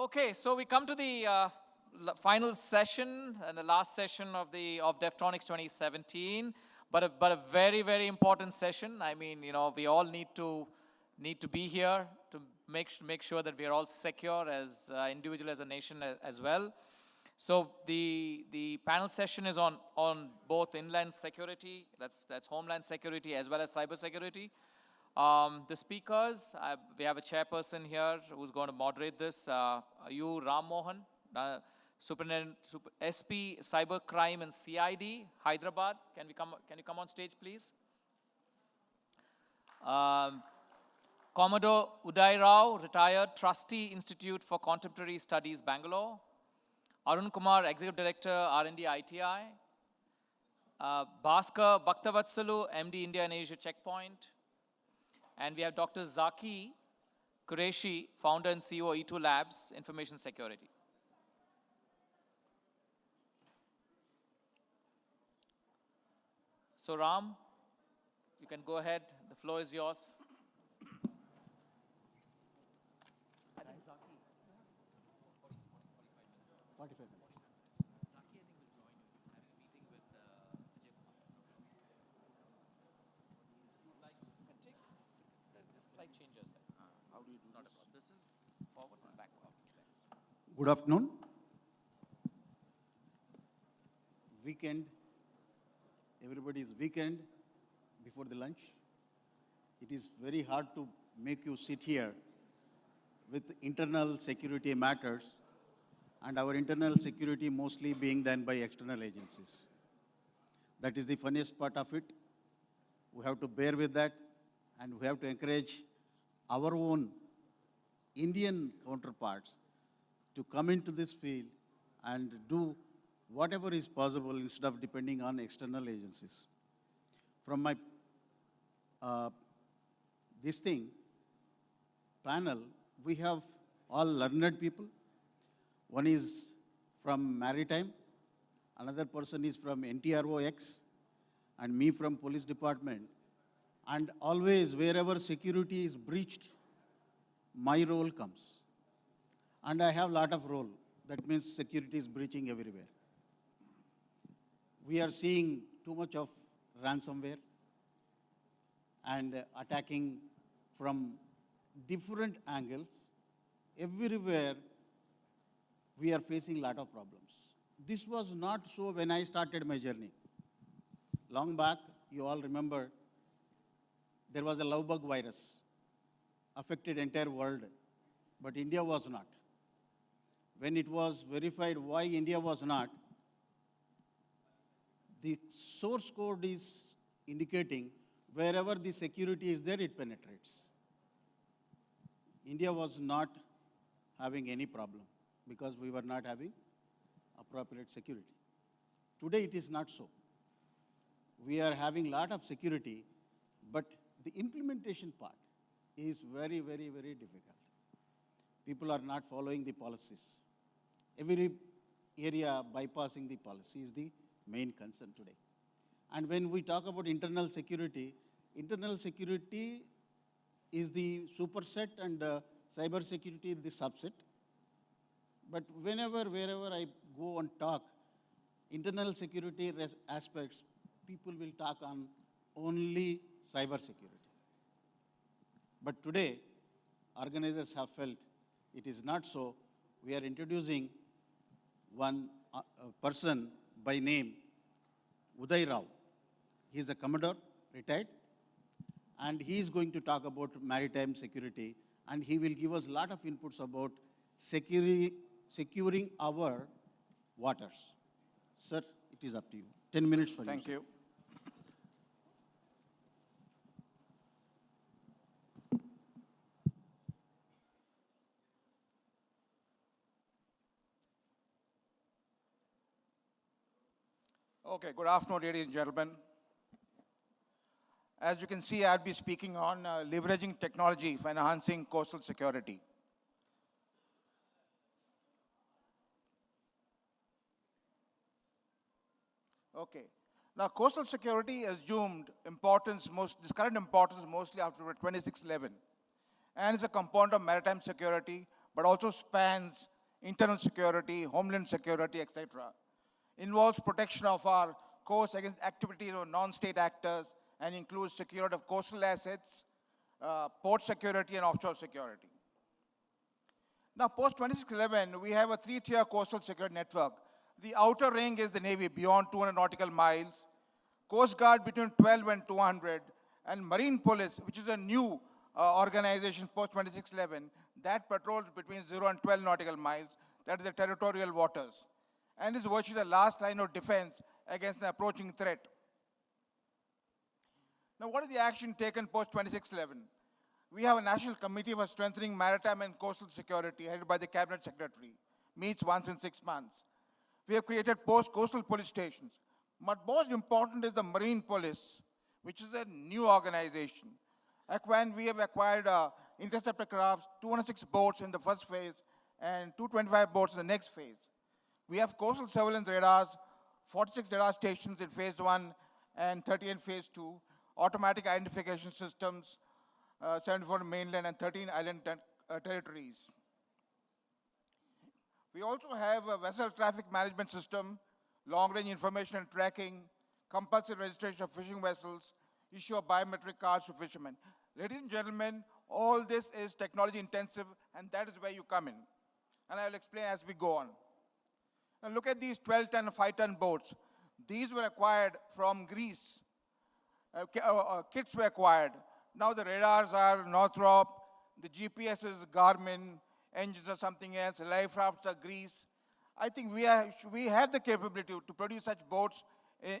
Okay, so we come to the final session and the last session of Deftronics 2017, but a very, very important session. I mean, you know, we all need to be here to make sure that we are all secure as individual, as a nation as well. So the panel session is on both inland security, that's homeland security, as well as cyber security. The speakers, we have a chairperson here who's going to moderate this. You, Ram Mohan, Superintendent, SP, Cyber Crime and CID, Hyderabad. Can you come on stage, please? Commodore Uday Rao, retired Trustee, Institute for Contemporary Studies, Bangalore. Arun Kumar, Executive Director, R&D, ITI. Bhaskar Bhaktavatsalu, MD, India and Asia Checkpoint. And we have Dr. Zaki Qureshi, founder and CEO, E2 Labs, Information Security. So Ram, you can go ahead. The floor is yours. I think Zaki. 45 minutes. Zaki, I think, will join you. He's having a meeting with Ajay Kumar. If you like, you can take the slide changes there. How do you do Not this? a problem. This is forward, this is backward. Good afternoon. Weekend. Everybody's weekend before the lunch. It is very hard to make you sit here with internal security matters, and our internal security mostly being done by external agencies. That is the funniest part of it. We have to bear with that, and we have to encourage our own Indian counterparts to come into this field and do whatever is possible instead of depending on external agencies. From my panel, we have all learned people. One is from Maritime, another person is from NTROX, and me from Police Department. And always, wherever security is breached, my role comes. And I have a lot of role. That means security is breaching everywhere. We are seeing too much of ransomware and attacking from different angles. Everywhere, we are facing a lot of problems. This was not so when I started my journey. Long back, you all remember, there was a love bug virus, affected entire world, but India was not. When it was verified why India was not, the source code is indicating wherever the security is there, it penetrates. India was not having any problem because we were not having appropriate security. Today, it is not so. We are having a lot of security, but the implementation part is very, very, very difficult. People are not following the policies. Every area bypassing the policy is the main concern today. And when we talk about internal security is the superset and cyber security is the subset. But wherever I go and talk, internal security aspects, people will talk on only cyber security. But today, organizers have felt it is not so. We are introducing one person by name, Uday Rao. He is a Commodore, retired, and he is going to talk about maritime security, and he will give us a lot of inputs about securing our waters. Sir, it is up to you. 10 minutes for you. Thank you. Okay, good afternoon, ladies and gentlemen. As you can see, I'll be speaking on leveraging technology for enhancing coastal security. Okay. Now, coastal security assumed this current importance mostly after 2611, and is a component of maritime security, but also spans internal security, homeland security, etc. Involves protection of our coast against activities of non-state actors and includes security of coastal assets, port security, and offshore security. Now, post-2611, we have a three-tier coastal security network. The outer ring is the Navy beyond 200 nautical miles, Coast Guard between 12 and 200, and Marine Police, which is a new organization post-2611, that patrols between 0 and 12 nautical miles. That is the territorial waters, and is virtually the last line of defense against an approaching threat. Now, what is the action taken post-2611? We have a National Committee for Strengthening Maritime and Coastal Security, headed by the Cabinet Secretary, meets once in 6 months. We have created post-coastal police stations. But most important is the Marine Police, which is a new organization. We have acquired interceptor crafts, 206 boats in the first phase, and 225 boats in the next phase. We have coastal surveillance radars, 46 radar stations in phase 1 and 30 in phase 2, automatic identification systems, 74 mainland and 13 island territories. We also have a vessel traffic management system, long-range information and tracking, compulsory registration of fishing vessels, issue of biometric cards to fishermen. Ladies and gentlemen, all this is technology intensive, and that is where you come in. And I will explain as we go on. Now look at these 12-ton and 5-ton boats. These were acquired from Greece. Kits were acquired. Now the radars are Northrop, the GPS is Garmin, engines are something else, life rafts are Greece. I think we have the capability to produce such boats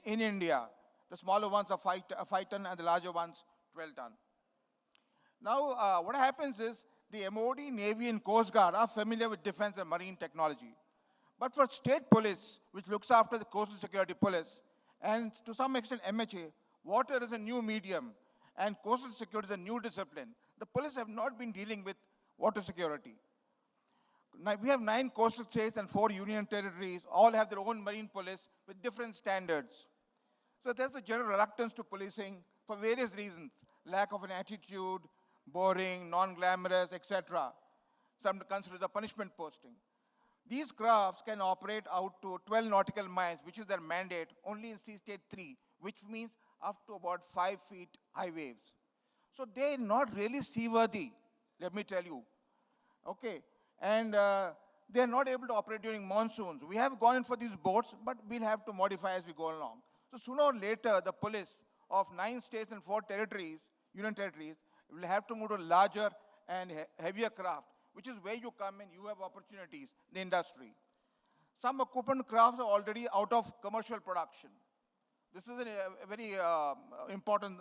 in India. The smaller ones are 5-ton and the larger ones 12-ton. Now, what happens is the MOD, Navy, and Coast Guard are familiar with defense and marine technology. But for state police, which looks after the coastal security police, and to some extent MHA, water is a new medium, and coastal security is a new discipline. The police have not been dealing with water security. Now, we have 9 coastal states and 4 union territories, all have their own marine police with different standards. So there's a general reluctance to policing for various reasons: lack of an attitude, boring, non-glamorous, etc. Some consider it a punishment posting. These crafts can operate out to 12 nautical miles, which is their mandate, only in Sea State 3, which means up to about 5 feet high waves. So they're not really seaworthy, let me tell you. Okay, and they're not able to operate during monsoons. We have gone in for these boats, but we'll have to modify as we go along. So sooner or later, the police of 9 states and 4 territories, union territories, will have to move to larger and heavier craft, which is where you come in, you have opportunities in the industry. Some equipment crafts are already out of commercial production. This is a very important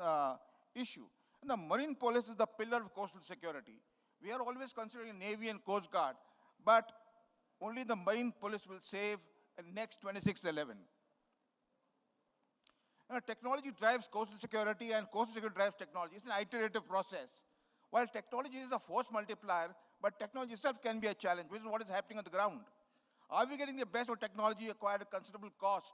issue. And the Marine Police is the pillar of coastal security. We are always considering Navy and Coast Guard, but only the Marine Police will save the next 2611. Technology drives coastal security, and coastal security drives technology. It's an iterative process. While technology is a force multiplier, but technology itself can be a challenge, which is what is happening on the ground. Are we getting the best of technology acquired at considerable cost?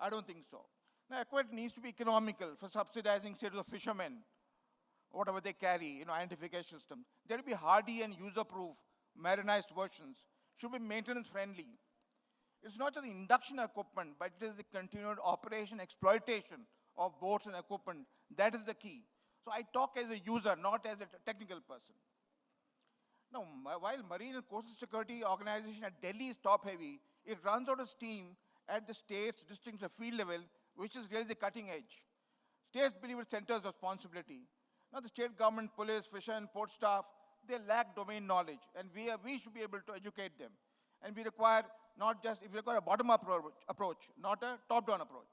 I don't think so. Now, equipment needs to be economical for subsidizing, say, to the fishermen, whatever they carry, identification systems. There will be hardy and user-proof, marinized versions. Should be maintenance-friendly. It's not just the induction equipment, but it is the continued operation, exploitation of boats and equipment. That is the key. So I talk as a user, not as a technical person. Now, while Marine and Coastal Security Organization at Delhi is top-heavy, it runs out of steam at the states, districts, and field level, which is really the cutting edge. States believe it's center's responsibility. Now, the state government, police, fisher, and port staff, they lack domain knowledge, and we should be able to educate them. And we require we require a bottom-up approach, not a top-down approach.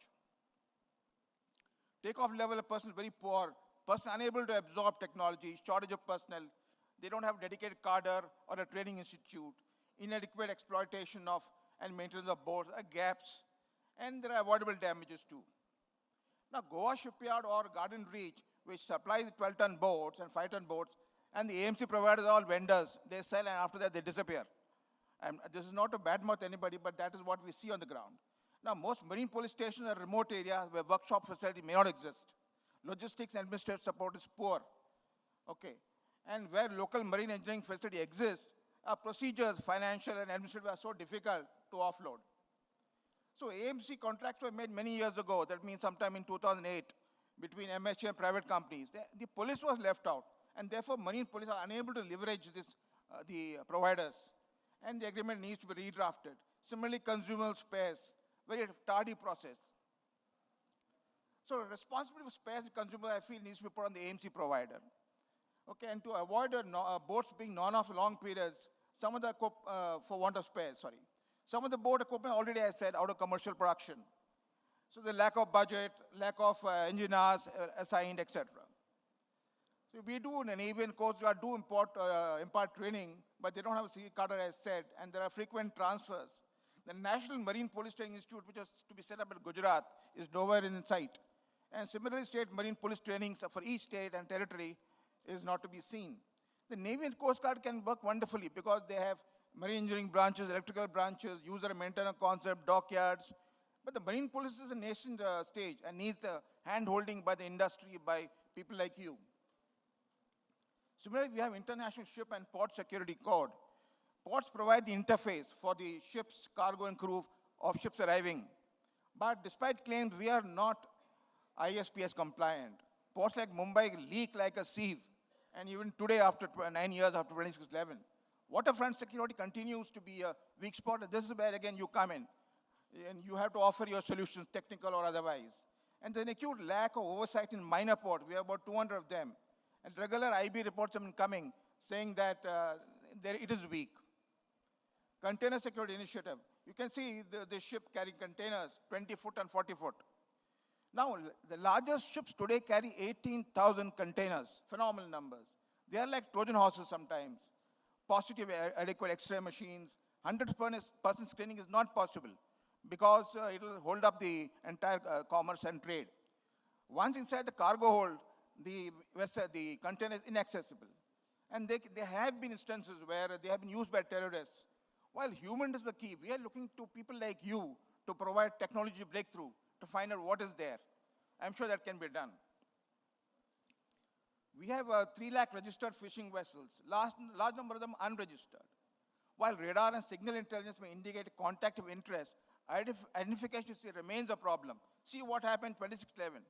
Takeoff level of person is very poor, person unable to absorb technology, shortage of personnel, they don't have dedicated cadre or a training institute, inadequate exploitation of and maintenance of boats, gaps, and there are avoidable damages too. Now, Goa Shipyard or Garden Reach, which supplies 12-ton boats and 5-ton boats, and the AMC providers are all vendors. They sell, and after that, they disappear. And this is not to badmouth anybody, but that is what we see on the ground. Now, most marine police stations are remote areas where workshop facility may not exist. Logistics and administrative support is poor. Okay. And where local marine engineering facility exists, our procedures, financial and administrative, are so difficult to offload. So AMC contracts were made many years ago, that means sometime in 2008, between MHA and private companies. The police was left out, and therefore marine police are unable to leverage this, the providers, and the agreement needs to be redrafted. Similarly, consumer spares, very tardy process. So responsibility for spares and consumer, I feel, needs to be put on the AMC provider. Okay, and to avoid boats being non-off long periods, some of the, for want of spares, sorry. Some of the boat equipment already, I said, out of commercial production. So the lack of budget, lack of engineers assigned, etc. So we do in the Navy and Coast Guard do impart training, but they don't have a sea cadre, as said, and there are frequent transfers. The National Marine Police Training Institute, which is to be set up in Gujarat, is nowhere in sight. And similarly, state marine police trainings for each state and territory is not to be seen. The Navy and Coast Guard can work wonderfully because they have marine engineering branches, electrical branches, user and maintenance concept, dockyards. But the marine police is a nascent stage and needs hand-holding by the industry, by people like you. Similarly, we have International Ship and Port Security Code. Ports provide the interface for the ships, cargo, and crew of ships arriving. But despite claims, we are not ISPS compliant. Ports like Mumbai leak like a sieve. And even today, after 9 years after 2611, waterfront security continues to be a weak spot. This is where, again, you come in. And you have to offer your solutions, technical or otherwise. And there's an acute lack of oversight in minor ports. We have about 200 of them. And regular IB reports have been coming saying that it is weak. Container Security Initiative. You can see the ship carrying containers, 20 foot and 40 foot. Now, the largest ships today carry 18,000 containers, phenomenal numbers. They are like Trojan horses sometimes. Positive adequate X-ray machines, 100% screening is not possible because it will hold up the entire commerce and trade. Once inside the cargo hold, the container is inaccessible. And there have been instances where they have been used by terrorists. While human is the key, we are looking to people like you to provide technology breakthrough to find out what is there. I'm sure that can be done. We have 3 lakh registered fishing vessels, large number of them unregistered. While radar and signal intelligence may indicate a contact of interest, identification remains a problem. See what happened in 2611.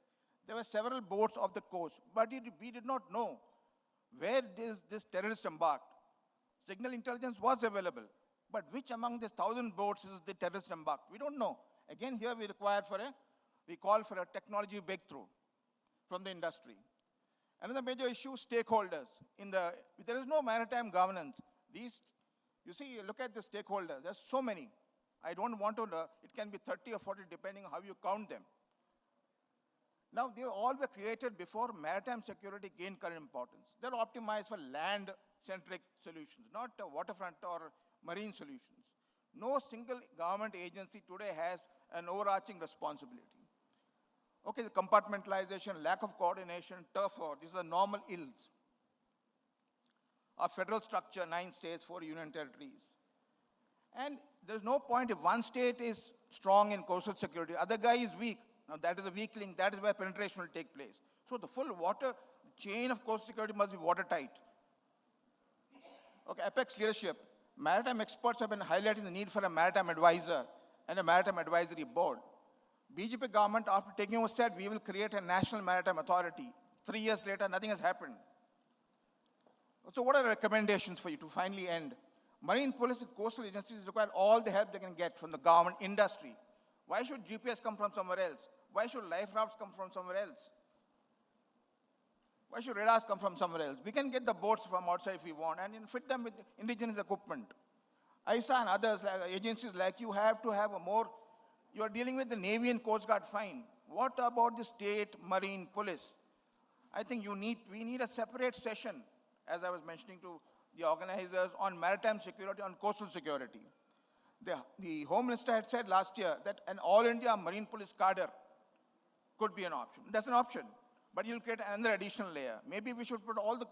There were several boats off the coast, but we did not know where this terrorist embarked. Signal intelligence was available, but which among these 1,000 boats is the terrorist embarked? We don't know. Again, here we call for a technology breakthrough from the industry. Another major issue, stakeholders. There is no maritime governance. You see, look at the stakeholders. There's so many. I don't want to, it can be 30 or 40 depending on how you count them. Now, they all were created before maritime security gained current importance. They're optimized for land-centric solutions, not waterfront or marine solutions. No single government agency today has an overarching responsibility. Okay, the compartmentalization, lack of coordination, turf war, these are normal ills. Our federal structure, 9 states, 4 union territories. And there's no point if one state is strong in coastal security, other guy is weak. Now that is a weak link, that is where penetration will take place. So the full chain of coastal security must be watertight. Okay, Apex leadership. Maritime experts have been highlighting the need for a maritime advisor and a maritime advisory board. BJP government, after taking over, said we will create a national maritime authority. 3 years later, nothing has happened. So what are the recommendations for you to finally end? Marine police and coastal agencies require all the help they can get from the government industry. Why should GPS come from somewhere else? Why should life rafts come from somewhere else? Why should radars come from somewhere else? We can get the boats from outside if we want and fit them with indigenous equipment. ISA and others, agencies like you, have to have a more, you are dealing with the Navy and Coast Guard, fine. What about the state marine police? I think we need a separate session, as I was mentioning to the organizers, on maritime security, on coastal security. The Home Minister had said last year that an all-India marine police cadre could be an option. That's an option, but you'll create another additional layer. Maybe we should put all the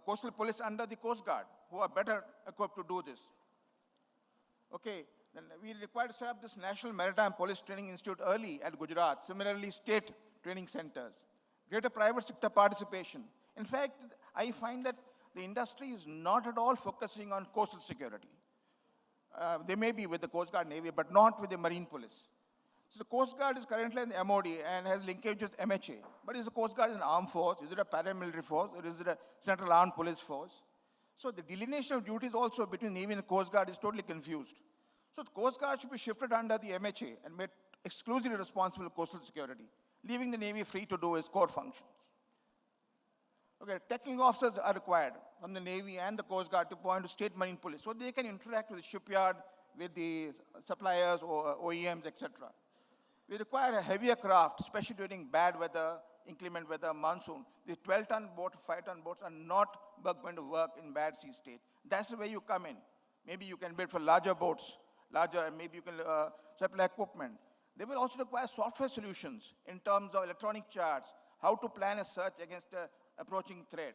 coastal police under the Coast Guard, who are better equipped to do this. Okay, then we require to set up this National Maritime Police Training Institute early at Gujarat. Similarly, state training centers. Greater private sector participation. In fact, I find that the industry is not at all focusing on coastal security. They may be with the Coast Guard Navy, but not with the Marine Police. So the Coast Guard is currently in the MOD and has linkage with MHA. But is the Coast Guard an armed force? Is it a paramilitary force? Or is it a central armed police force? So the delineation of duties also between Navy and the Coast Guard is totally confused. So the Coast Guard should be shifted under the MHA and made exclusively responsible for coastal security, leaving the Navy free to do its core functions. Okay, technical officers are required from the Navy and the Coast Guard to point to state marine police, so they can interact with the shipyard, with the suppliers or OEMs, etc. We require a heavier craft, especially during bad weather, inclement weather, monsoon. These 12-ton boats, 5-ton boats are not going to work in bad sea state. That's where you come in. Maybe you can build for larger boats, and maybe you can supply equipment. They will also require software solutions in terms of electronic charts, how to plan a search against an approaching threat.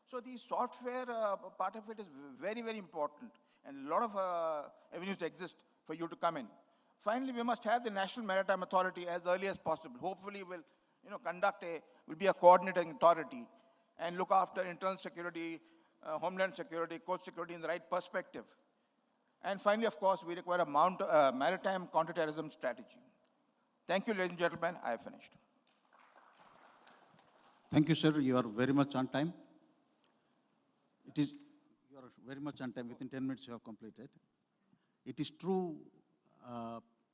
So the software part of it is very, very important, and a lot of avenues exist for you to come in. Finally, we must have the National Maritime Authority as early as possible. Hopefully, will be a coordinating authority and look after internal security, homeland security, coast security in the right perspective. And finally, of course, we require a maritime counterterrorism strategy. Thank you, ladies and gentlemen. I have finished. Thank you, sir. You are very much on time. You are very much on time. Within 10 minutes, you have completed. It is true,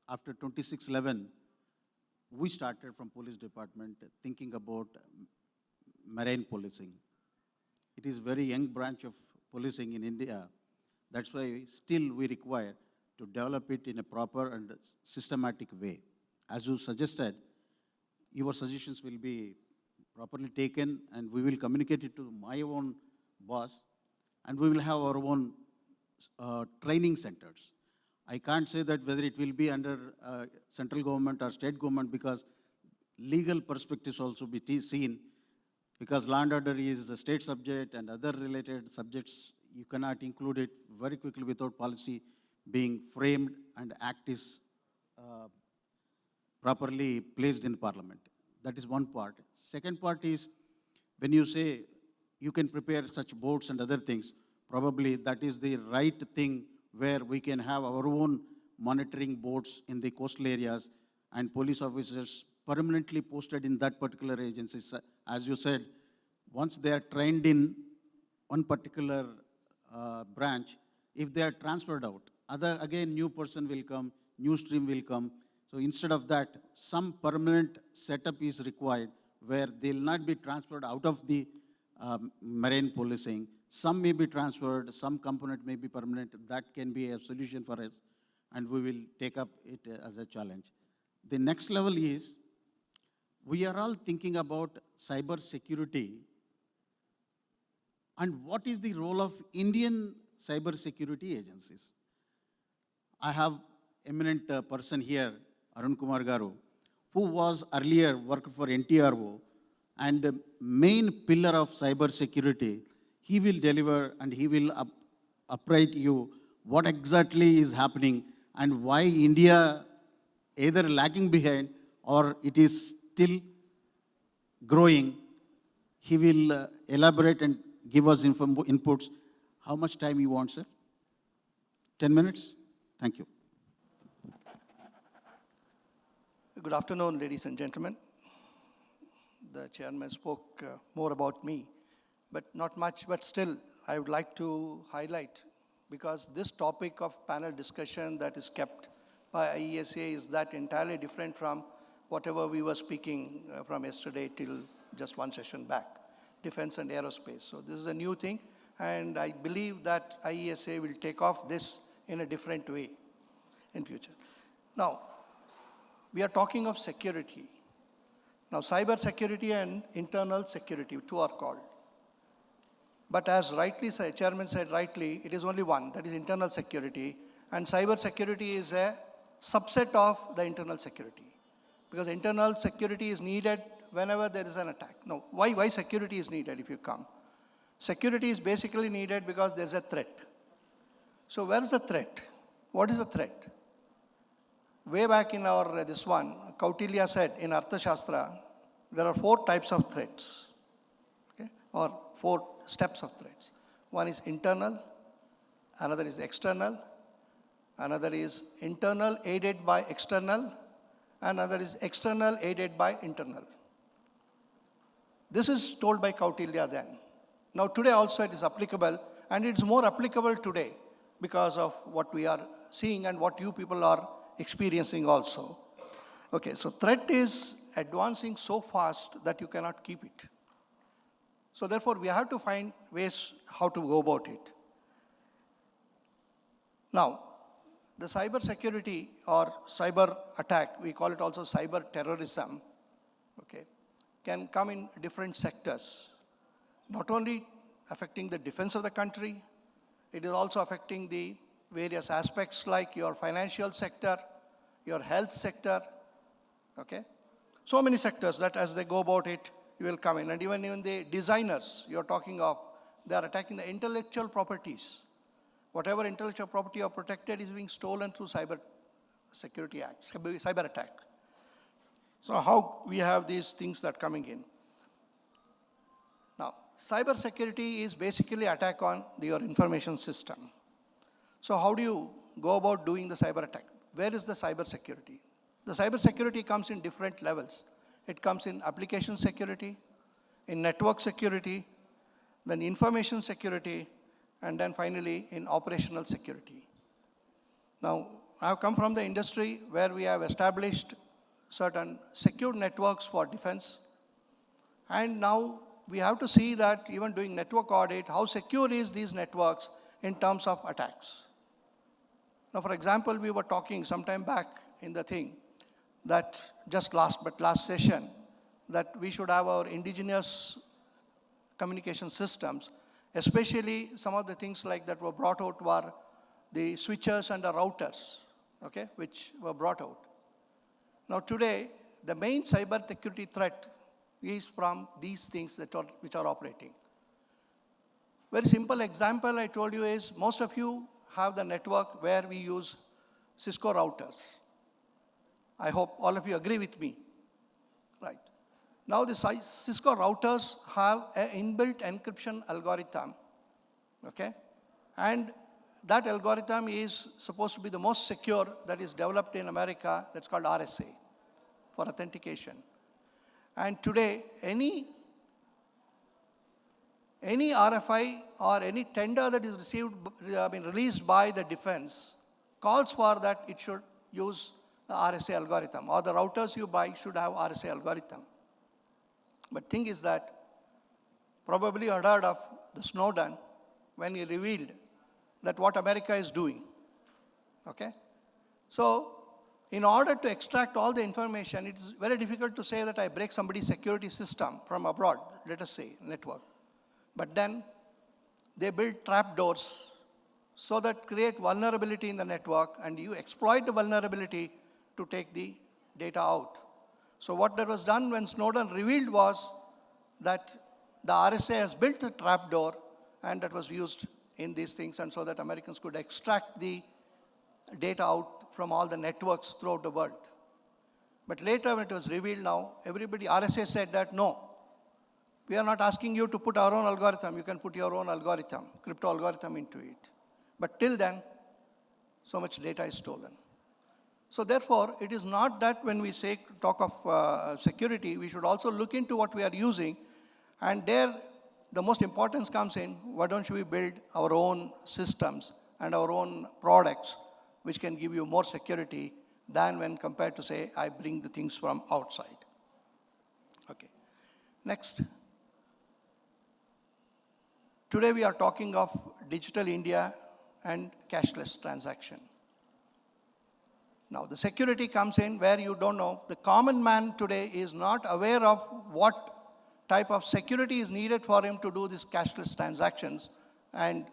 after 26/11, we started from police department thinking about marine policing. It is very young branch of policing in India. That's why still we require to develop it in a proper and systematic way. As you suggested, your suggestions will be properly taken, and we will communicate it to my own boss, and we will have our own training centers. I can't say that whether it will be under central government or state government, because legal perspectives also be seen, because law and order is a state subject and other related subjects, you cannot include it very quickly without policy being framed and act is properly placed in parliament. That is one part. Second part is, when you say you can prepare such boards and other things, probably that is the right thing, where we can have our own monitoring boards in the coastal areas and police officers permanently posted in that particular agency. As you said, once they are trained in one particular branch, if they are transferred out, again new person will come, new stream will come. So instead of that, some permanent setup is required where they will not be transferred out of the marine policing. Some may be transferred, some component may be permanent. That can be a solution for us, and we will take up it as a challenge. The next level is, we are all thinking about cyber security, and what is the role of Indian cyber security agencies? I have eminent person here, Arun Kumar Garu, who was earlier worked for NTRO, and the main pillar of cyber security. He will deliver and he will upright you what exactly is happening and why India either lagging behind or it is still growing. He will elaborate and give us inputs. How much time you want, sir? 10 minutes? Thank you. Good afternoon, ladies and gentlemen. The chairman spoke more about me, but not much, but still I would like to highlight, because this topic of panel discussion that is kept by IESA is that entirely different from whatever we were speaking from yesterday till just one session back, defense and aerospace. So this is a new thing, and I believe that IESA will take off this in a different way in future. Now, we are talking of security. Now, cyber security and internal security, two are called. But as rightly said, chairman said rightly, it is only one, that is internal security. And cyber security is a subset of the internal security. Because internal security is needed whenever there is an attack. Now, why security is needed if you come? Security is basically needed because there's a threat. So where is the threat? What is the threat? Way back in our, this one, Kautilya said in Arthashastra, there are 4 types of threats, okay? Or 4 steps of threats. One is internal, another is external, another is internal aided by external, another is external aided by internal. This is told by Kautilya then. Now today also it is applicable, and it's more applicable today because of what we are seeing and what you people are experiencing also. Okay, so threat is advancing so fast that you cannot keep it. So therefore, we have to find ways how to go about it. Now, the cyber security or cyber attack, we call it also cyber terrorism, okay, can come in different sectors. Not only affecting the defense of the country, it is also affecting the various aspects like your financial sector, your health sector, okay? So many sectors that as they go about it, you will come in. And even the designers you're talking of, they are attacking the intellectual properties. Whatever intellectual property are protected is being stolen through cyber security act, cyber attack. So how we have these things that are coming in. Now, cyber security is basically attack on your information system. So how do you go about doing the cyber attack? Where is the cyber security? The cyber security comes in different levels. It comes in application security, in network security, then information security, and then finally in operational security. Now, I have come from the industry where we have established certain secure networks for defense. And now we have to see that even doing network audit, how secure is these networks in terms of attacks. Now, for example, we were talking sometime back in the thing that just last session, that we should have our indigenous communication systems, especially some of the things like that were brought out were the switches and the routers, okay, which were brought out. Now today, the main cyber security threat is from these things which are operating. Very simple example I told you is most of you have the network where we use Cisco routers. I hope all of you agree with me. Right. Now the Cisco routers have an inbuilt encryption algorithm, okay? And that algorithm is supposed to be the most secure that is developed in America, that's called RSA, for authentication. And today, any RFI or any tender that is released by the defense calls for that it should use the RSA algorithm, or the routers you buy should have RSA algorithm. But thing is that probably you heard of the Snowden when he revealed that what America is doing, okay? So in order to extract all the information, it's very difficult to say that I break somebody's security system from abroad, let us say, network. But then they build trapdoors so that create vulnerability in the network, and you exploit the vulnerability to take the data out. So what that was done when Snowden revealed was that the RSA has built a trapdoor, and that was used in these things, and so that Americans could extract the data out from all the networks throughout the world. But later when it was revealed now, RSA said that no, we are not asking you to put our own algorithm, you can put your own algorithm, crypto algorithm into it. But till then, so much data is stolen. So therefore, it is not that when we talk of security, we should also look into what we are using, and there the most importance comes in, why don't we build our own systems and our own products which can give you more security than when compared to say, I bring the things from outside. Okay, next. Today we are talking of digital India and cashless transaction. Now the security comes in where you don't know. The common man today is not aware of what type of security is needed for him to do these cashless transactions, and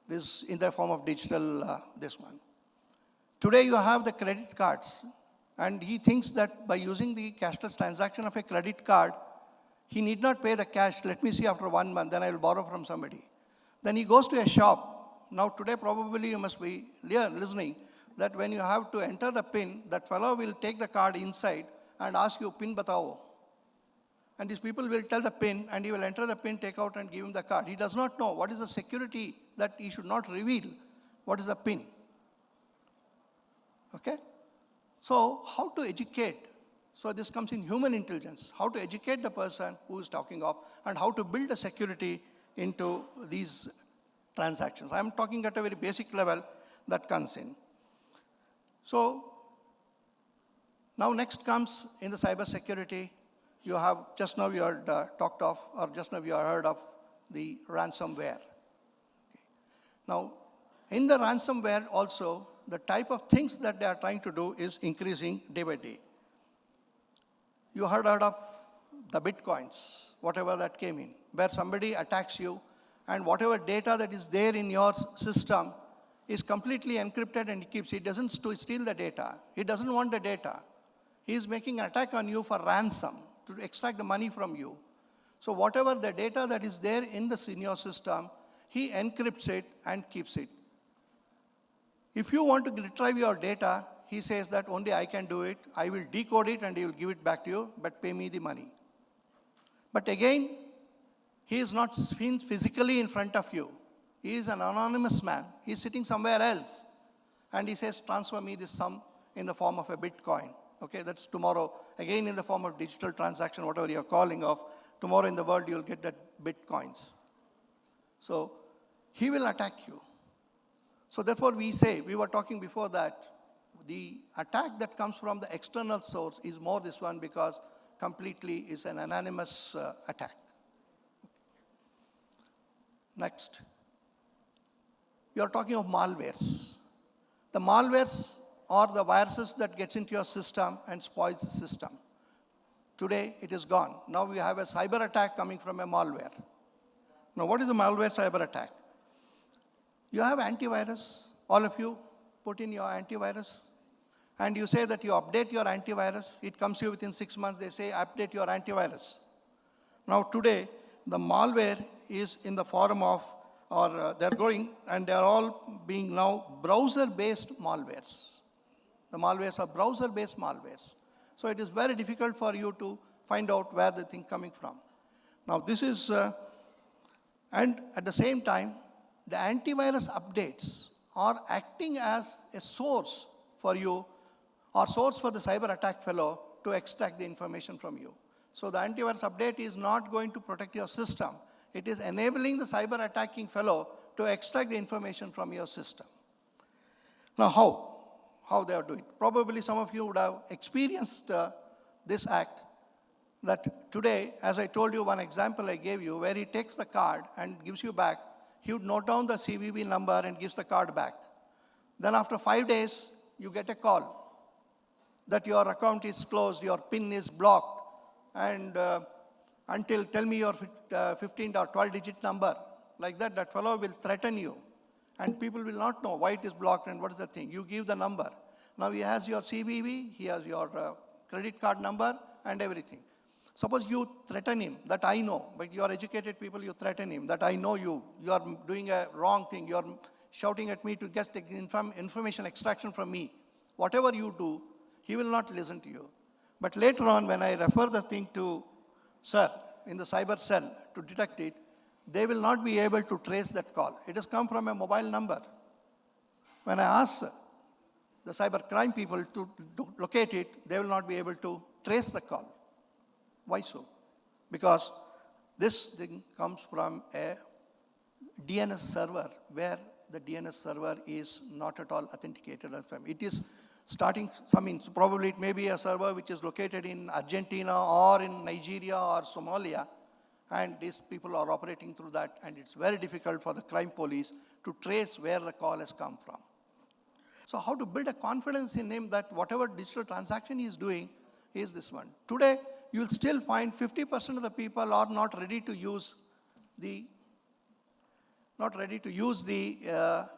this in the form of digital, this one. Today you have the credit cards, and he thinks that by using the cashless transaction of a credit card, he need not pay the cash. Let me see after 1 month, then I will borrow from somebody. Then he goes to a shop. Now today probably you must be listening that when you have to enter the PIN, that fellow will take the card inside and ask you, PIN batao. and these people will tell the PIN, and he will enter the PIN, take out and give him the card. He does not know what is the security that he should not reveal. What is the PIN? Okay? So how to educate? So this comes in human intelligence. How to educate the person who is talking of, and how to build a security into these transactions. I'm talking at a very basic level that comes in. So now next comes in the cyber security. You have, just now you heard talked of, or just now you heard of the ransomware. Okay. Now, in the ransomware also, the type of things that they are trying to do is increasing day by day. You heard of the bitcoins, whatever that came in, where somebody attacks you, and whatever data that is there in your system is completely encrypted and he keeps. He doesn't steal the data. He doesn't want the data. He is making an attack on you for ransom, to extract the money from you. So whatever the data that is there in your system, he encrypts it and keeps it. If you want to retrieve your data, he says that only I can do it. I will decode it and he will give it back to you, but pay me the money. But again, he is not seen physically in front of you. He is an anonymous man. He is sitting somewhere else. And he says, transfer me this sum in the form of a Bitcoin. Okay, that's tomorrow. Again, in the form of digital transaction, whatever you're calling of, tomorrow in the world, you'll get that Bitcoins. So he will attack you. So therefore, we say, we were talking before that, the attack that comes from the external source is more this one because completely is an anonymous attack. Next. You're talking of malwares. The malwares are the viruses that gets into your system and spoils the system. Today, it is gone. Now we have a cyber attack coming from a malware. Now, what is a malware cyber attack? You have antivirus. All of you put in your antivirus. And you say that you update your antivirus. It comes to you within 6 months. They say, update your antivirus. Now, today, the malware is in the form of, or they're going, and they're all being now browser-based malwares. The malwares are browser-based malwares. So it is very difficult for you to find out where the thing coming from. Now this is, and at the same time, the antivirus updates are acting as a source for you, or source for the cyber attack fellow to extract the information from you. So the antivirus update is not going to protect your system. It is enabling the cyber attacking fellow to extract the information from your system. Now how they are doing? Probably some of you would have experienced this act, that today, as I told you, one example I gave you, where he takes the card and gives you back, he would note down the CVV number and gives the card back. Then after 5 days, you get a call that your account is closed, your PIN is blocked, and tell me your 15 or 12-digit number. Like that, that fellow will threaten you. And people will not know why it is blocked and what is the thing. You give the number. Now he has your CVV, he has your credit card number and everything. Suppose you threaten him, that I know, but you are educated people, you threaten him, that I know you are doing a wrong thing, you are shouting at me to get information extraction from me. Whatever you do, he will not listen to you. But later on, when I refer the thing to sir in the cyber cell to detect it, they will not be able to trace that call. It has come from a mobile number. When I ask the cyber crime people to locate it, they will not be able to trace the call. Why so? Because this thing comes from a DNS server, where the DNS server is not at all authenticated. It is starting, probably it may be a server which is located in Argentina or in Nigeria or Somalia, and these people are operating through that, and it's very difficult for the crime police to trace where the call has come from. So how to build a confidence in him that whatever digital transaction he is doing is this one. Today, you will still find 50% of the people are not ready to use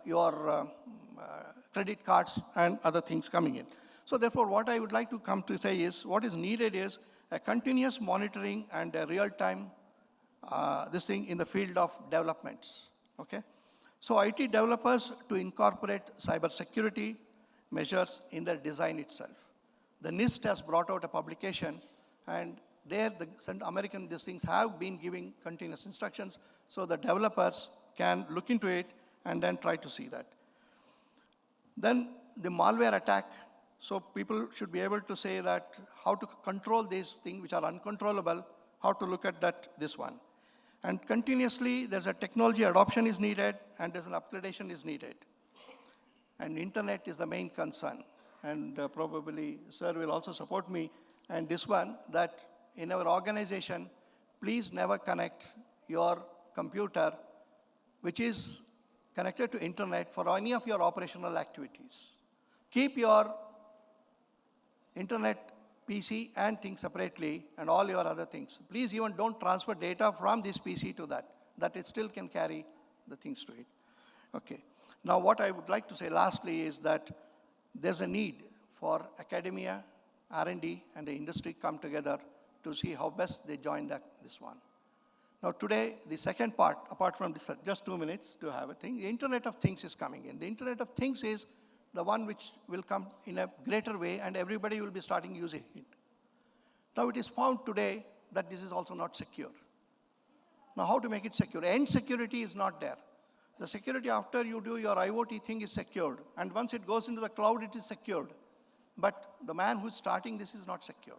your credit cards and other things coming in. So therefore, what I would like to come to say is, what is needed is a continuous monitoring and a real-time this thing in the field of developments, okay? So IT developers to incorporate cybersecurity measures in their design itself. The NIST has brought out a publication, and there the American these things have been giving continuous instructions, so the developers can look into it and then try to see that. Then the malware attack, so people should be able to say that how to control these things which are uncontrollable, how to look at that, this one. And continuously, there's a technology adoption is needed, and there's an upgradation is needed. And internet is the main concern. And probably sir will also support me. And this one, that in our organization, please never connect your computer, which is connected to internet for any of your operational activities. Keep your internet PC and things separately and all your other things. Please even don't transfer data from this PC to that it still can carry the things to it. Okay. Now what I would like to say lastly is that there's a need for academia, R&D, and the industry come together to see how best they join this one. Now today, the second part, apart from this, just 2 minutes to have a thing, the Internet of Things is coming in. The Internet of Things is the one which will come in a greater way and everybody will be starting using it. Now it is found today that this is also not secure. Now how to make it secure? End security is not there. The security after you do your IoT thing is secured. And once it goes into the cloud, it is secured. But the man who's starting this is not secured.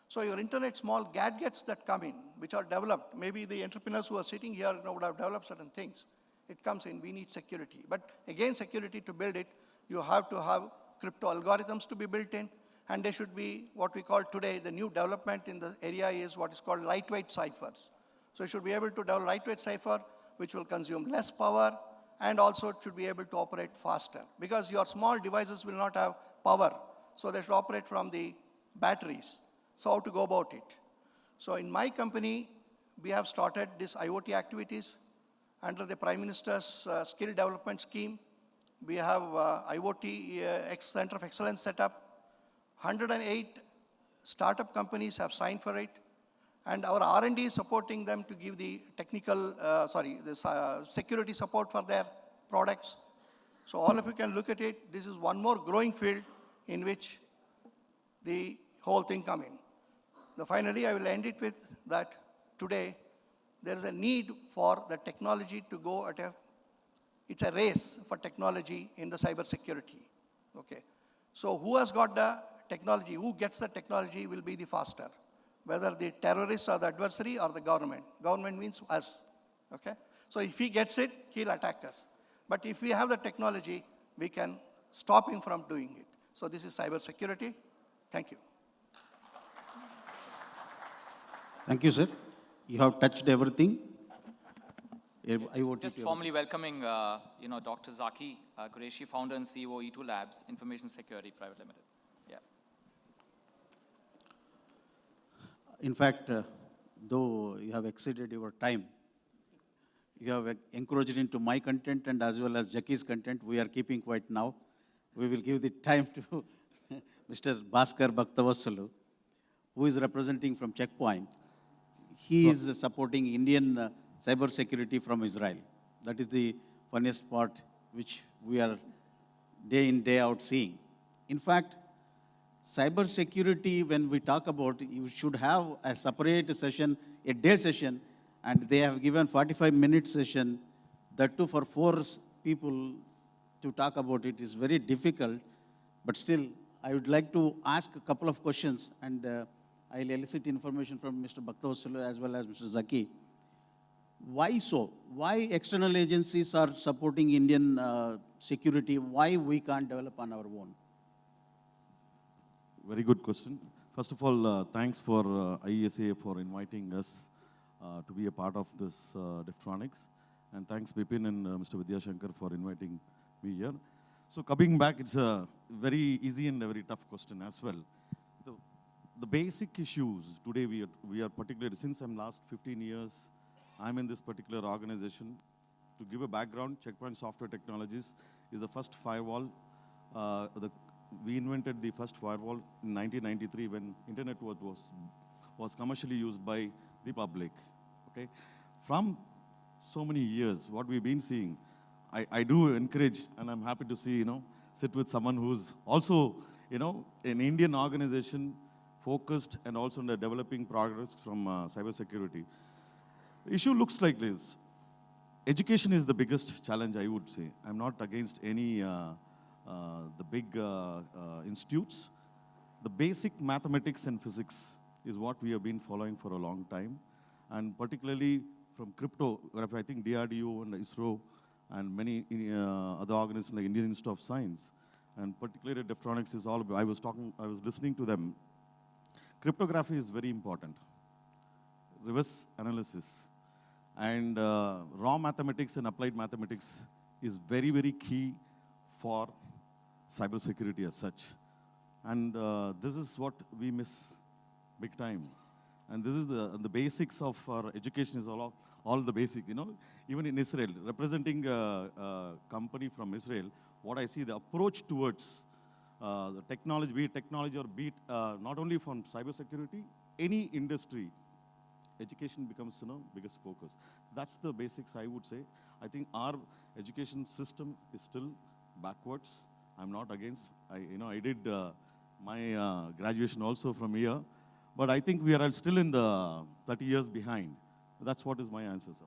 So your internet small gadgets that come in, which are developed, maybe the entrepreneurs who are sitting here would have developed certain things. It comes in, we need security. But again, security to build it, you have to have crypto algorithms to be built in, and they should be what we call today, the new development in the area is what is called lightweight ciphers. So you should be able to develop lightweight cipher, which will consume less power, and also it should be able to operate faster. Because your small devices will not have power, so they should operate from the batteries. So how to go about it? So in my company, we have started this IoT activities under the Prime Minister's Skill Development Scheme. We have IoT Center of Excellence set up. 108 startup companies have signed for it. And our R&D is supporting them to give the technical, security support for their products. So all of you can look at it. This is one more growing field in which the whole thing come in. So finally, I will end it with that today, there is a need for the technology to go at it's a race for technology in the cyber security. Okay. So who has got the technology, who gets the technology will be the faster, whether the terrorist or the adversary or the government. Government means us, okay? So if he gets it, he'll attack us. But if we have the technology, we can stop him from doing it. So this is cyber security. Thank you. Thank you, sir. You have touched everything. Just formally welcoming, Dr. Zaki Qureshi, founder and CEO, E2 Labs, Information Security Private Limited. Yeah. In fact, though you have exceeded your time, you have encouraged into my content and as well as Jackie's content. We are keeping quiet now. We will give the time to Mr. Bhaskar Bhaktavassalu, who is representing from Checkpoint. He is supporting Indian cyber security from Israel. That is the funniest part which we are day in, day out seeing. In fact, cyber security, when we talk about, you should have a separate session, a day session, and they have given 45-minute session. That too for 4 people to talk about it is very difficult, but still, I would like to ask a couple of questions, and I'll elicit information from Mr. Bhaktavassalu as well as Mr. Zaki. Why so? Why external agencies are supporting Indian security? Why we can't develop on our own? Very good question. First of all, thanks for IESA for inviting us to be a part of this Deftronics. And thanks Bipin and Mr. Vidyashankar for inviting me here. So coming back, it's a very easy and a very tough question as well. The basic issues today we are particularly, since I'm last 15 years, I'm in this particular organization. To give a background, Checkpoint Software Technologies is the first firewall. We invented the first firewall in 1993 when internet was commercially used by the public. Okay, from so many years, what we've been seeing, I do encourage, and I'm happy to see, sit with someone who's also, an Indian organization focused and also in the developing progress from cybersecurity. The issue looks like this. Education is the biggest challenge, I would say. I'm not against any the big institutes. The basic mathematics and physics is what we have been following for a long time. And particularly from cryptography, I think DRDO and ISRO and many other organizations like Indian Institute of Science, and particularly Deftronics is all, I was listening to them. Cryptography is very important. Reverse analysis. And raw mathematics and applied mathematics is very, very key for cybersecurity as such. And this is what we miss big time. And this is the basics of our education is all the basic, you know. Even in Israel, representing a company from Israel, what I see, the approach towards the technology, be it technology or be it not only from cybersecurity, any industry, education becomes, you know, biggest focus. That's the basics, I would say. I think our education system is still backwards. I'm not against. I did my graduation also from here, but I think we are still in the 30 years behind. That's what is my answer, sir.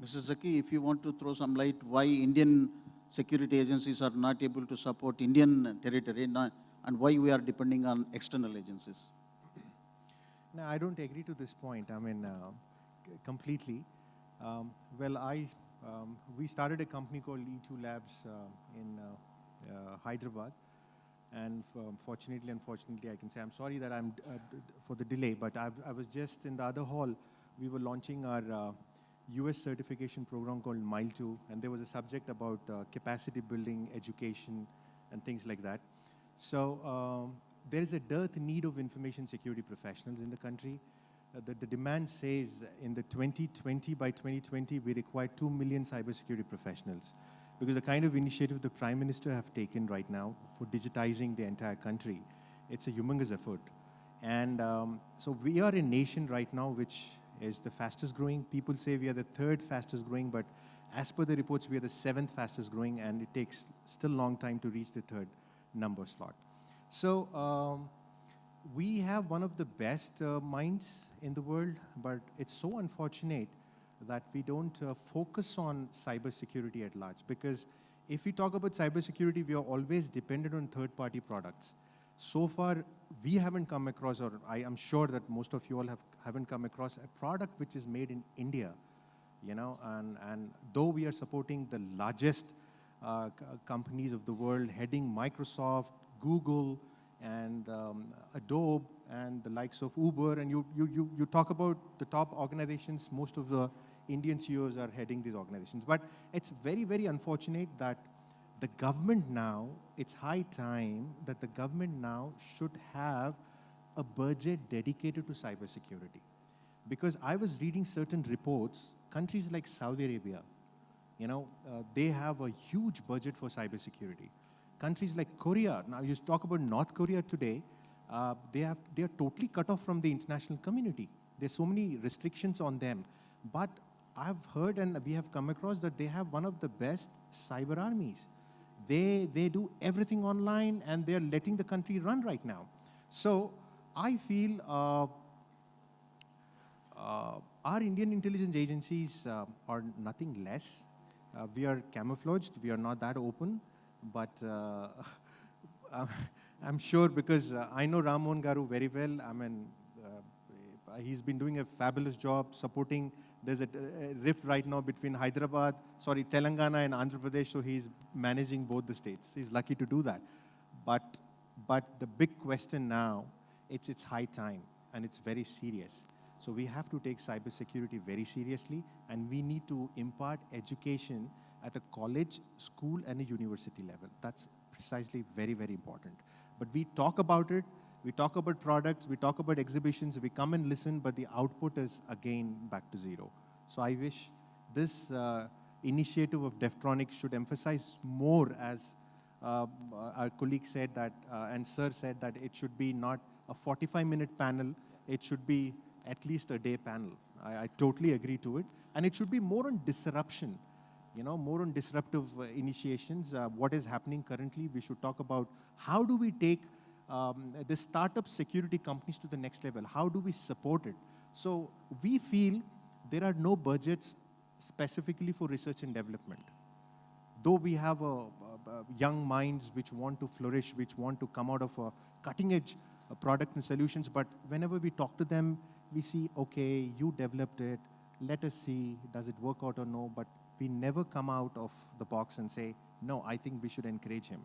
Mr. Zaki, if you want to throw some light why Indian security agencies are not able to support Indian territory and why we are depending on external agencies. No, I don't agree to this point. I mean, completely. We started a company called E2 Labs in Hyderabad. And fortunately, unfortunately, I can say I'm sorry that I'm for the delay, but I was just in the other hall. We were launching our US certification program called Mile 2, and there was a subject about capacity building, education, and things like that. So there is a need of information security professionals in the country. The demand says in the 2020, by 2020, we require 2 million cybersecurity professionals. Because the kind of initiative the Prime Minister have taken right now for digitizing the entire country, it's a humongous effort. And so we are a nation right now which is the fastest growing. People say we are the 3rd fastest growing, but as per the reports, we are the 7th fastest growing, and it takes still a long time to reach the 3rd number slot. So we have one of the best minds in the world, but it's so unfortunate that we don't focus on cybersecurity at large. Because if we talk about cybersecurity, we are always dependent on third-party products. So far, we haven't come across, or I am sure that most of you all haven't come across a product which is made in India, you know, and though we are supporting the largest companies of the world, heading Microsoft, Google, and Adobe, and the likes of Uber, and you talk about the top organizations, most of the Indian CEOs are heading these organizations. But it's very, very unfortunate that the government now, it's high time that the government now should have a budget dedicated to cybersecurity. Because I was reading certain reports, countries like Saudi Arabia, you know, they have a huge budget for cybersecurity. Countries like Korea, now you talk about North Korea today, they are totally cut off from the international community. There's so many restrictions on them. But I've heard and we have come across that they have one of the best cyber armies. They do everything online and they're letting the country run right now. So I feel our Indian intelligence agencies are nothing less. We are camouflaged, we are not that open, but I'm sure because I know Ramon Garu very well. I mean, he's been doing a fabulous job supporting. There's a rift right now between Telangana and Andhra Pradesh, so he's managing both the states. He's lucky to do that. But the big question now, it's high time, and it's very serious. So we have to take cybersecurity very seriously, and we need to impart education at a college, school, and a university level. That's precisely very, very important. But we talk about it, we talk about products, we talk about exhibitions, we come and listen, but the output is again back to zero. So I wish this initiative of Deftronics should emphasize more, as our colleague said that, and sir said that it should be not a 45-minute panel, it should be at least a day panel. I totally agree to it. And it should be more on disruption, you know, more on disruptive initiations. What is happening currently, we should talk about how do we take the startup security companies to the next level. How do we support it? So we feel there are no budgets specifically for research and development. Though we have young minds which want to flourish, which want to come out of a cutting edge product and solutions, but whenever we talk to them, we see, okay, you developed it, let us see, does it work out or no, but we never come out of the box and say, no, I think we should encourage him.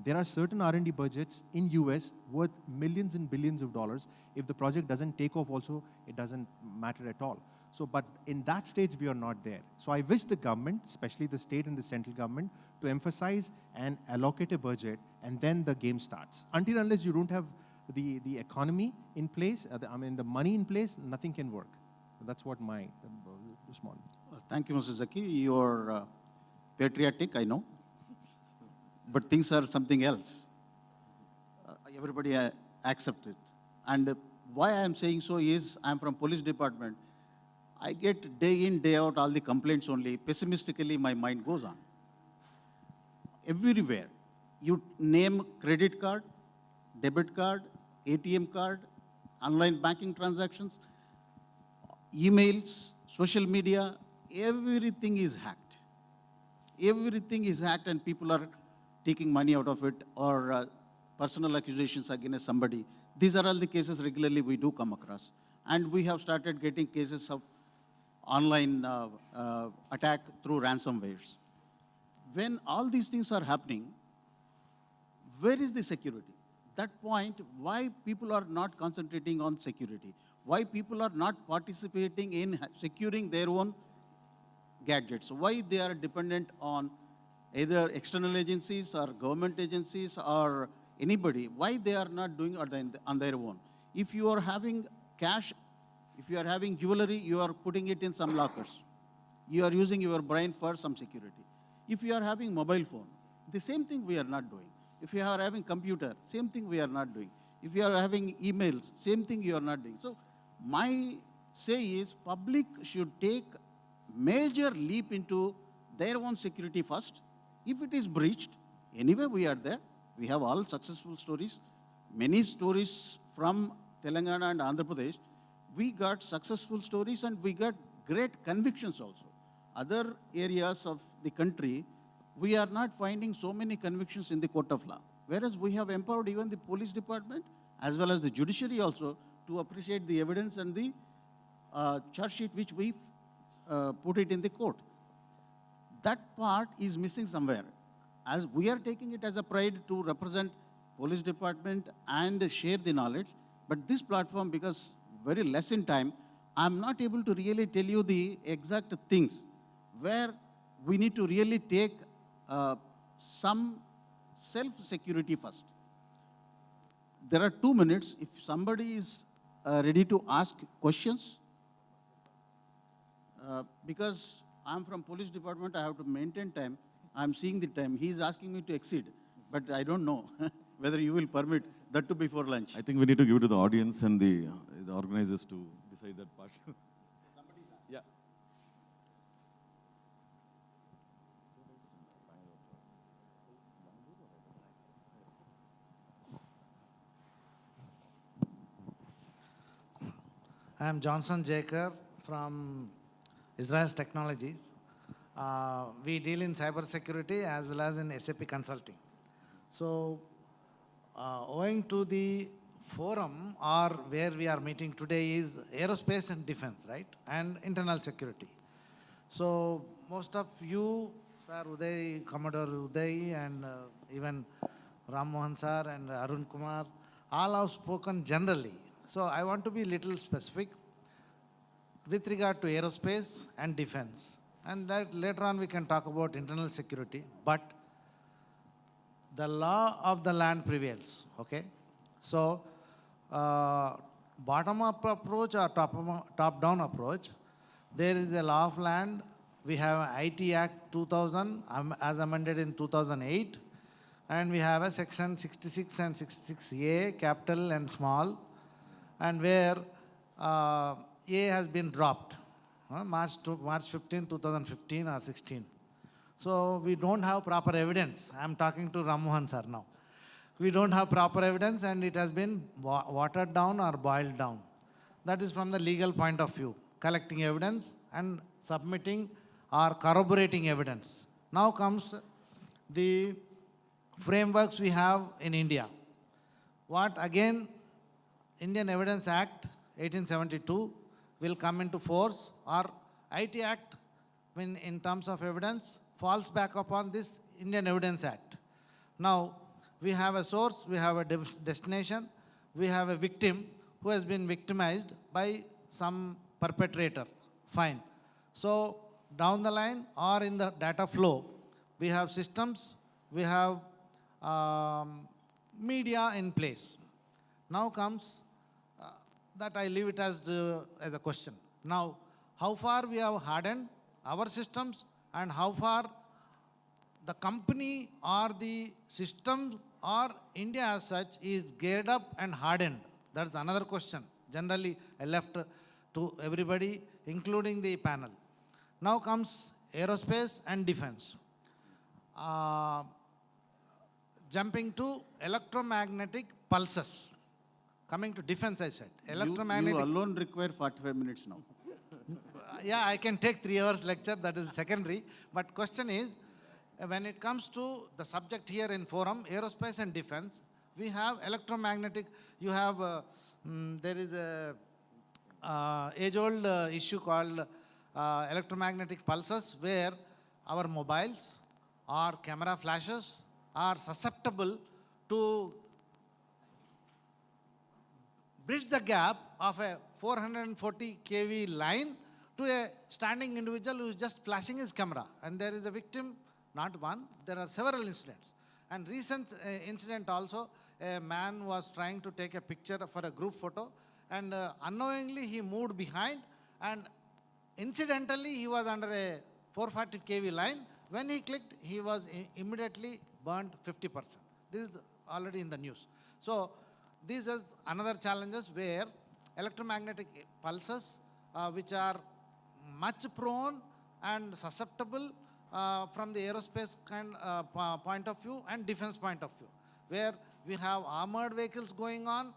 There are certain R&D budgets in US worth millions and billions of dollars. If the project doesn't take off also, it doesn't matter at all. So, but in that stage, we are not there. So I wish the government, especially the state and the central government, to emphasize and allocate a budget, and then the game starts. Until unless you don't have the economy in place, the money in place, nothing can work. That's what my response. Thank you, Mr. Zaki. You're patriotic, I know. But things are something else. Everybody accept it. And why I am saying so is, I'm from police department. I get day in, day out all the complaints only. Pessimistically, my mind goes on. Everywhere, you name credit card, debit card, ATM card, online banking transactions, emails, social media, everything is hacked. Everything is hacked, and people are taking money out of it, or personal accusations against somebody. These are all the cases regularly we do come across. And we have started getting cases of online attack through ransomwares. When all these things are happening, where is the security? That point, why people are not concentrating on security? Why people are not participating in securing their own gadgets? Why they are dependent on either external agencies or government agencies or anybody? Why they are not doing it on their own? If you are having cash, if you are having jewelry, you are putting it in some lockers. You are using your brain for some security. If you are having mobile phone, the same thing we are not doing. If you are having computer, same thing we are not doing. If you are having emails, same thing you are not doing. So my say is, public should take major leap into their own security first. If it is breached, anyway we are there. We have all successful stories. Many stories from Telangana and Andhra Pradesh. We got successful stories, and we got great convictions also. Other areas of the country, we are not finding so many convictions in the court of law. Whereas we have empowered even the police department as well as the judiciary also to appreciate the evidence and the charge sheet which we put it in the court. That part is missing somewhere. As we are taking it as a pride to represent police department and share the knowledge, but this platform, because very less in time, I'm not able to really tell you the exact things where we need to really take some self-security first. There are 2 minutes. If somebody is ready to ask questions, because I'm from police department, I have to maintain time. I'm seeing the time. He's asking me to exceed, but I don't know whether you will permit that to be before lunch. I think we need to give it to the audience and the organizers to decide that part. Yeah. I am Johnson Jaker from Israel's Technologies. We deal in cybersecurity as well as in SAP consulting. So, owing to the forum or where we are meeting today is aerospace and defense, right? And internal security. So, most of you, Sir Uday, Commodore Uday, and even Ram Mohan Sir and Arun Kumar, all have spoken generally. So, I want to be little specific with regard to aerospace and defense. And that later on we can talk about internal security, but the law of the land prevails, okay? So, bottom-up approach or top-down approach, there is a law of land. We have IT Act 2000 as amended in 2008, and we have a section 66 and 66A, capital and small, and where A has been dropped. March 15, 2015 or 16. So we don't have proper evidence. I'm talking to Ram Mohan sir now. we don't have proper evidence and it has been watered down or boiled down. That is from the legal point of view, collecting evidence and submitting or corroborating evidence. Now comes the frameworks we have in India. What again, Indian Evidence Act 1872 will come into force, or IT Act, when in terms of evidence, falls back upon this Indian Evidence Act. Now, we have a source, we have a destination, we have a victim who has been victimized by some perpetrator. Fine. So, down the line or in the data flow, we have systems, we have media in place. Now comes that I leave it as a question. Now, how far we have hardened our systems and how far the company or the system or India as such is geared up and hardened? That's another question. Generally, I left to everybody, including the panel. Now comes aerospace and defense. Jumping to electromagnetic pulses. Coming to defense, I said. Electromagnetic. You alone require 45 minutes now. Yeah, I can take 3 hours lecture, that is secondary. But question is, when it comes to the subject here in forum, aerospace and defense, we have electromagnetic, you have, there is a age-old issue called electromagnetic pulses, where our mobiles or camera flashes are susceptible to bridge the gap of a 440 kV line to a standing individual who is just flashing his camera. And there is a victim, not one, there are several incidents. And recent incident also, a man was trying to take a picture for a group photo and unknowingly he moved behind and incidentally he was under a 440 kV line. When he clicked, he was immediately burnt 50%. This is already in the news. So this is another challenges where electromagnetic pulses, which are much prone and susceptible from the aerospace point of view and defense point of view, where we have armored vehicles going on,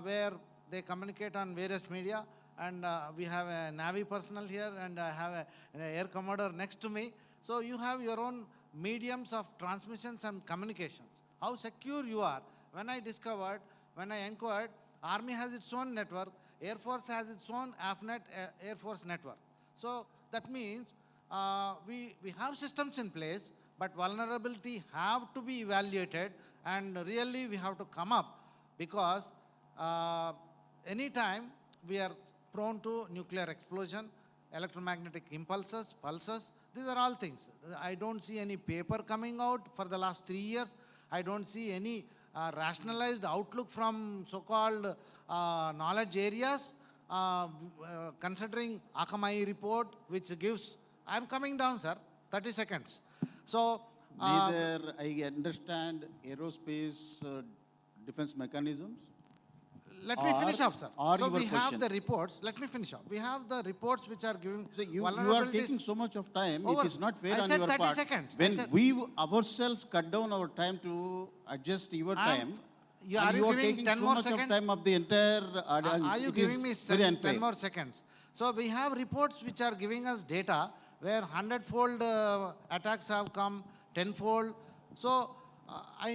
where they communicate on various media, and we have a Navy personnel here, and I have an Air Commodore next to me. So you have your own mediums of transmissions and communications. How secure you are? When I discovered, when I inquired, Army has its own network, Air Force has its own AFNet Air Force network. So that means we have systems in place, but vulnerability have to be evaluated, and really we have to come up, because anytime we are prone to nuclear explosion, electromagnetic impulses, pulses, these are all things. I don't see any paper coming out for the last 3 years. I don't see any rationalized outlook from so-called knowledge areas, considering Akamai report, which gives, I'm coming down, sir, 30 seconds. So, neither I understand aerospace defense mechanisms. let me finish up, sir. Or So your we have question. the reports, let me finish up. We have the reports which are giving So you are vulnerabilities. taking so much of time. Over. It is not fair I on said your 30 part. seconds. I When said- we ourselves cut down our time to adjust your I'm- time, you- and are you you are giving taking 10 so more much seconds? of time of the entire audience. Are you It giving is me very unfair. 10 more seconds? So we have reports which are giving us data where 100-fold attacks have come, 10-fold. So I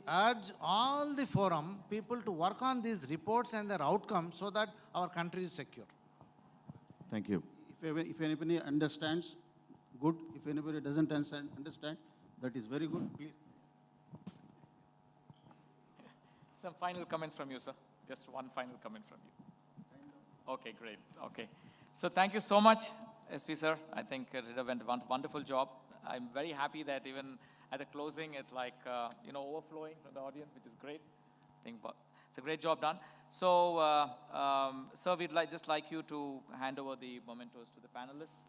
urge all the forum people to work on these reports and their outcomes so that our country is secure. Thank you. If anybody understands, good. If anybody doesn't understand, that is very good. Please. Some final comments from you, sir. Just one final comment from you. Okay, great. Okay. So thank you so much, SP sir. I think it did a wonderful job. I'm very happy that even at the closing, it's like, overflowing from the audience, which is great. I think it's a great job done. So, sir, we'd just like you to hand over the mementos to the panelists.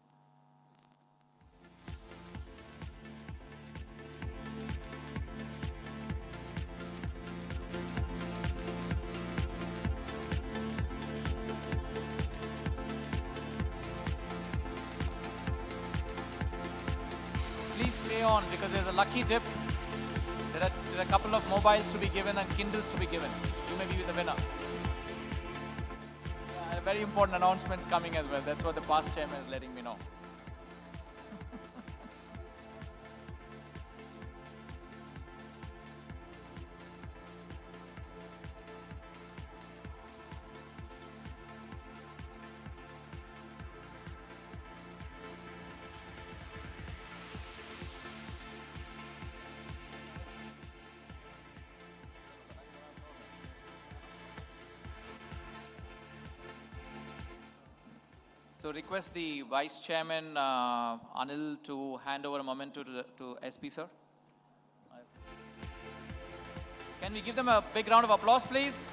Please stay on, because there's a lucky dip. There are a couple of mobiles to be given and Kindles to be given. You may be the winner. Very important announcements coming as well. That's what the past chairman is letting me know. So request the Vice Chairman, Anil, to hand over a memento to SP, sir. Can we give them a big round of applause, please?